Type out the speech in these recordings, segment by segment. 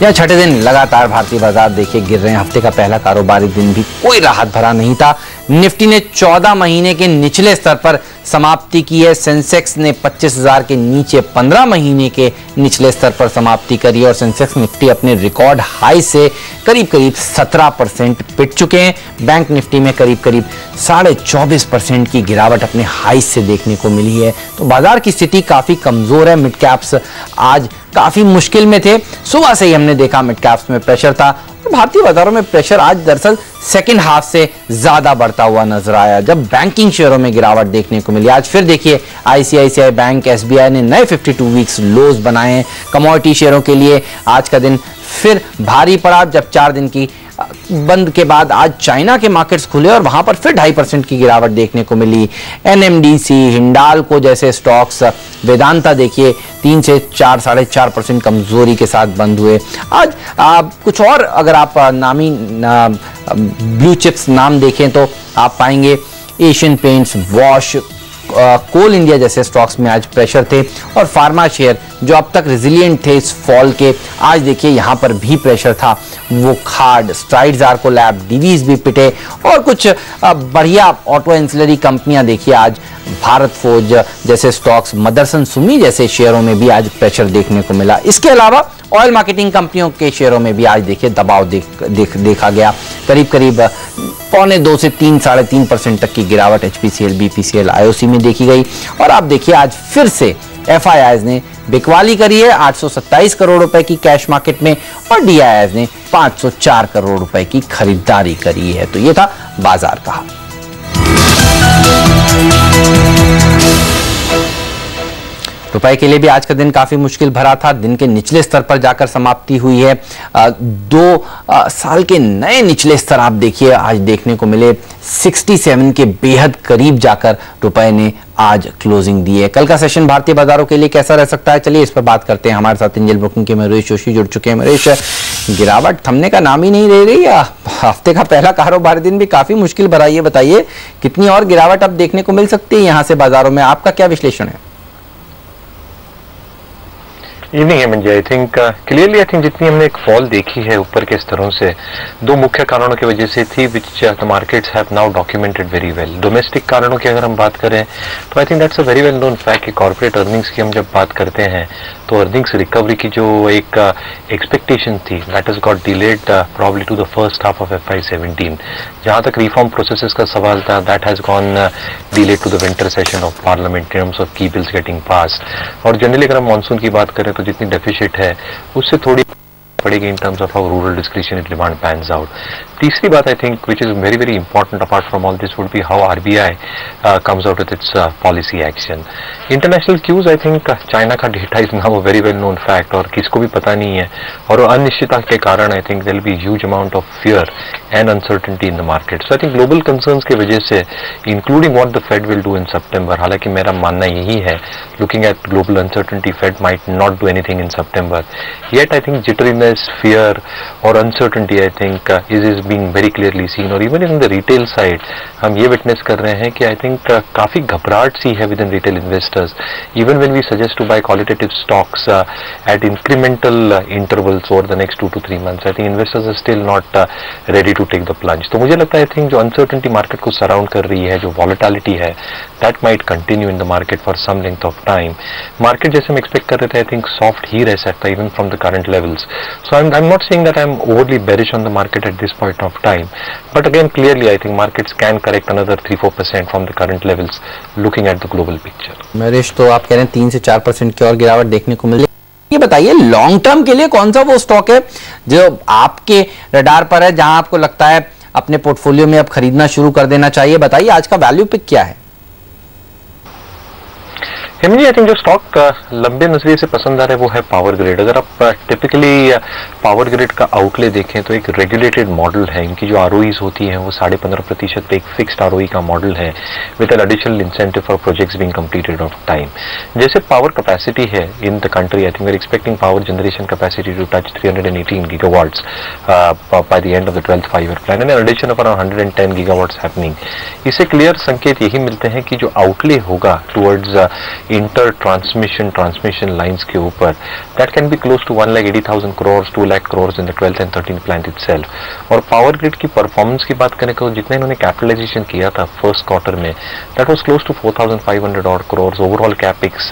यहाँ छठे दिन लगातार भारतीय बाजार देखिए गिर रहे हैं। हफ्ते का पहला कारोबारी दिन भी कोई राहत भरा नहीं था। निफ्टी ने 14 महीने के निचले स्तर पर समाप्ति की है। सेंसेक्स ने 25,000 के नीचे 15 महीने के निचले स्तर पर समाप्ति करी है और सेंसेक्स निफ्टी अपने रिकॉर्ड हाई से करीब 17% पिट चुके हैं। बैंक निफ्टी में करीब 24.5% की गिरावट अपने हाई से देखने को मिली है। तो बाजार की स्थिति काफी कमजोर है। मिड कैप्स आज काफी मुश्किल में थे। सुबह से ही हमने देखा मिड कैप्स में प्रेशर था। भारतीय बाजारों में प्रेशर आज दरअसल सेकंड हाफ से ज्यादा बढ़ता हुआ नजर आया, जब बैंकिंग शेयरों में गिरावट देखने को मिली। आज फिर देखिए आईसीआईसीआई बैंक, एसबीआई ने नए 52 वीक्स लोज बनाए हैं। कमोडिटी शेयरों के लिए आज का दिन फिर भारी पड़ा, जब 4 दिन की बंद के बाद आज चाइना के मार्केट्स खुले और वहां पर फिर 2.5% की गिरावट देखने को मिली। एनएमडीसी, हिंडाल्को जैसे स्टॉक्स, वेदांता देखिए 3 से 4.5% कमजोरी के साथ बंद हुए। आज कुछ और अगर आप नामी ब्लू चिप्स नाम देखें तो आप पाएंगे एशियन पेंट्स, वॉश, कोल इंडिया जैसे स्टॉक्स में आज प्रेशर थे और फार्मा शेयर जो अब तक रेजिलिएंट थे इस फॉल के, आज देखिए यहां पर भी प्रेशर था। वो खार्ड, स्ट्राइड्स, आर्को लैब, डीवीज भी पिटे और कुछ बढ़िया ऑटो एंसिलरी कंपनियां देखिए आज भारत फोर्ज जैसे स्टॉक्स, मदरसन सुमी जैसे शेयरों में भी आज प्रेशर देखने को मिला। इसके अलावा ऑयल मार्केटिंग कंपनियों के शेयरों में भी आज देखिए दबाव देखा गया। करीब 1.25 से 3.5% तक की गिरावट एचपीसीएल, बीपीसीएल, आईओसी में देखी गई। और आप देखिए आज फिर से एफआईआईज ने बिकवाली करी है 827 करोड़ रुपए की कैश मार्केट में और डीआईआईज ने 504 करोड़ रुपए की खरीदारी करी है। तो ये था बाजार का। रुपए के लिए भी आज का दिन काफी मुश्किल भरा था। दिन के निचले स्तर पर जाकर समाप्ति हुई है। 2 साल के नए निचले स्तर आप देखिए आज देखने को मिले। 67 के बेहद करीब जाकर रुपए ने आज क्लोजिंग दी है। कल का सेशन भारतीय बाजारों के लिए कैसा रह सकता है, चलिए इस पर बात करते हैं। हमारे साथ एंजल ब्रोकिंग के महेश जोशी जुड़ चुके हैं। महेश, गिरावट थमने का नाम ही नहीं ले रही। हफ्ते का पहला कारोबारी दिन भी काफी मुश्किल भरा। ये बताइए कितनी और गिरावट अब देखने को मिल सकती है यहां से बाजारों में, आपका क्या विश्लेषण है? Evening Hemant ji, I think clearly जितनी हमने एक फॉल देखी है ऊपर के स्तरों से 2 मुख्य कारणों की वजह से थी, which the markets have now documented very well. Domestic कारणों की अगर हम बात करें तो I think that's a very well known fact कि कॉर्पोरेट अर्निंग्स की हम जब बात करते हैं तो अर्निंग्स रिकवरी की जो एक एक्सपेक्टेशन थी that has got delayed probably to the first half of FY17। जहां तक रिफॉर्म प्रोसेसेस का सवाल था that has gone delayed to the winter session of parliament in terms of key bills getting passed. और generally अगर हम monsoon की बात करें तो जितनी डेफिसिट है उससे थोड़ी पड़ेगी in terms of how rural discretionary demand pans out. तीसरी बात I think which is very very important apart from all this would be how RBI comes out with its policy action. International cues I think China का data is now a very well known fact और किसको भी पता नहीं है और अनिश्चितता के कारण I think there will be huge amount of fear and uncertainty in the market. So I think global concerns की वजह से including what the Fed will do in September, हालांकि मेरा मानना यही है looking at global uncertainty Fed might not do anything in September, yet I think jitteriness, fear or uncertainty I think is being very clearly seen। और even in the retail side हम ये witness कर रहे हैं कि I think काफी घबराहट सी है within retail investors even when we suggest to buy qualitative stocks at incremental intervals over the next 2 to 3 months। I think investors are still not ready to take the plunge। तो मुझे लगता है I think जो uncertainty market को surround कर रही है, जो volatility है, that might continue in the market for some length of time। Market जैसे हम expect कर रहे थे I think soft ही रह सकता है even from the current levels। So I'm not saying that I'm overly bearish on the market at this point of time, but again clearly I think markets can correct another 3-4% from the current levels looking at the global picture। Mahesh, तो आप कह रहे हैं 3 से 4% की और गिरावट देखने को मिली। ये बताइए लॉन्ग टर्म के लिए कौन सा वो स्टॉक है जो आपके रडार पर है, जहां आपको लगता है अपने पोर्टफोलियो में अब खरीदना शुरू कर देना चाहिए? बताइए आज का वैल्यू पिक क्या है? हेमंत जी, आई थिंक जो स्टॉक लंबे नजरिए से पसंद आ रहा है वो है पावर ग्रिड। अगर आप टिपिकली पावर ग्रिड का आउटले देखें तो एक रेगुलेटेड मॉडल है। इनकी जो ROEs होती हैं वो 15.5% पे एक फिक्स्ड ROE का मॉडल है with an additional incentive for projects being completed of time. जैसे पावर कैपेसिटी है in the country, I think we are expecting power generation capacity to touch 318 gigawatts by the end of the 12th 5-year plan and addition of around 110 gigawatts happening. इससे clear संकेत यही मिलते हैं कि जो outlay होगा towards inter transmission lines के ऊपर, that can be close to 1,80,000 crores, 2 lakh crores in the 12th and 13th plant itself. और पावर ग्रिड की परफॉर्मेंस की बात करें तो जितना इन्होंने कैपिटलाइजेशन किया था फर्स्ट क्वार्टर में, that was close to 4,500 odd crores। Overall capex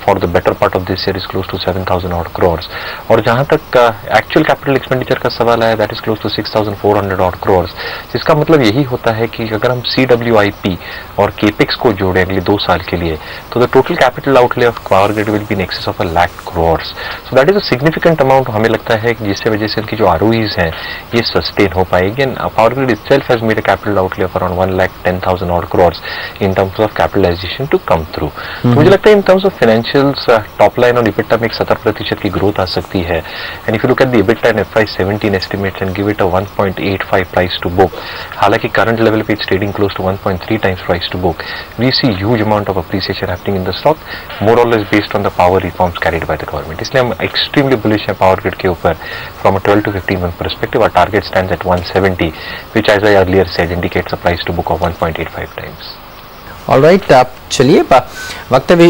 for the better part of this year is close to 7,000 odd crores। और जहां तक एक्चुअल कैपिटल एक्सपेंडिचर का सवाल है, that is close to 6,400 odd crores। जिसका मतलब यही होता है कि अगर हम CWIP और केपेक्स को जोड़े अगले 2 साल के लिए, तो the total capital outlay of power grid will be in excess of 1 lakh crores। So that is a significant amount. हमें लगता है कि जिससे वजह से उनकी जो ROEs हैं ये सस्टेन हो पाएगी। And power grid itself has made a capital outlay of around 1,10,000 odd crores in terms of capitalization to come through। तो मुझे लगता है in terms of financials, top line और EBITDA में 70% की ग्रोथ आ सकती है। And if you look at the EBITDA in FY17 estimates and give it a 1.85 price to book, हालांकि करंट लेवल पे it's trading close to 1.3 times price to book, we see huge amount of appreciation happening in the stock, more or less based on the power reforms carried by the government। इसलिए हम extremely bullish हैं power grid के ऊपर from a 12 to 15 month perspective। Our target stands at 170, which as I earlier said indicates a price to book of 1.85 times। Alright, आप चलिए वक्त भी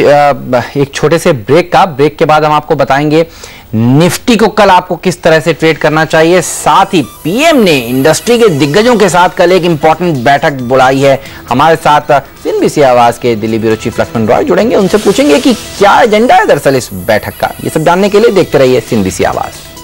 एक छोटे से ब्रेक का। ब्रेक के बाद हम आपको बताएंगे निफ्टी को कल आपको किस तरह से ट्रेड करना चाहिए। साथ ही पीएम ने इंडस्ट्री के दिग्गजों के साथ कल एक इंपॉर्टेंट बैठक बुलाई है। हमारे साथ CNBC आवाज के दिल्ली ब्यूरो चीफ लक्ष्मण रॉय जुड़ेंगे, उनसे पूछेंगे कि क्या एजेंडा है दरअसल इस बैठक का। ये सब जानने के लिए देखते रहिए CNBC आवाज।